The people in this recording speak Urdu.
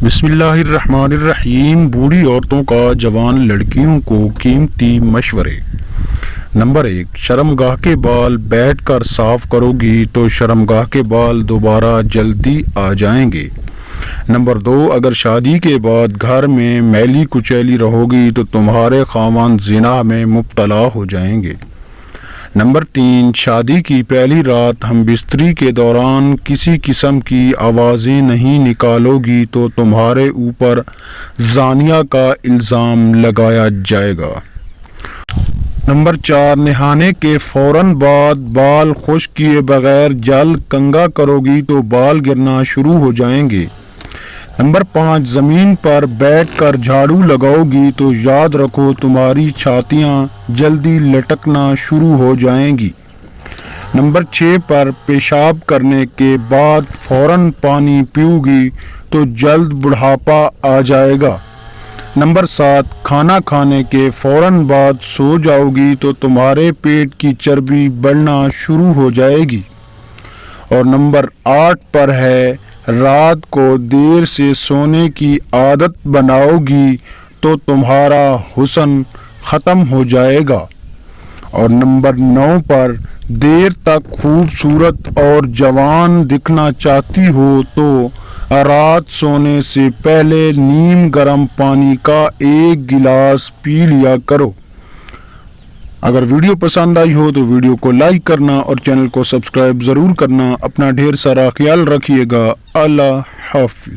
بسم اللہ الرحمن الرحیم۔ بوڑھی عورتوں کا جوان لڑکیوں کو قیمتی مشورے۔ نمبر 1، شرمگاہ کے بال بیٹھ کر صاف کرو گی تو شرمگاہ کے بال دوبارہ جلدی آ جائیں گے۔ نمبر 2، اگر شادی کے بعد گھر میں میلی کچیلی رہو گی تو تمہارے خاوند زنا میں مبتلا ہو جائیں گے۔ نمبر 3، شادی کی پہلی رات ہم بستری کے دوران کسی قسم کی آوازیں نہیں نکالو گی تو تمہارے اوپر زانیہ کا الزام لگایا جائے گا۔ نمبر 4، نہانے کے فوراً بعد بال خشک کیے بغیر جل کنگھا کرو گی تو بال گرنا شروع ہو جائیں گے۔ نمبر 5، زمین پر بیٹھ کر جھاڑو لگاؤ گی تو یاد رکھو تمہاری چھاتیاں جلدی لٹکنا شروع ہو جائیں گی۔ نمبر 6 پر پیشاب کرنے کے بعد فوراً پانی پیو گی تو جلد بڑھاپا آ جائے گا۔ نمبر 7، کھانا کھانے کے فوراً بعد سو جاؤ گی تو تمہارے پیٹ کی چربی بڑھنا شروع ہو جائے گی۔ اور نمبر 8 پر ہے، رات کو دیر سے سونے کی عادت بناؤ گی تو تمہارا حسن ختم ہو جائے گا۔ اور نمبر 9 پر، دیر تک خوبصورت اور جوان دکھنا چاہتی ہو تو رات سونے سے پہلے نیم گرم پانی کا 1 گلاس پی لیا کرو۔ اگر ویڈیو پسند آئی ہو تو ویڈیو کو لائک کرنا اور چینل کو سبسکرائب ضرور کرنا۔ اپنا ڈھیر سارا خیال رکھیے گا۔ اللہ حافظ۔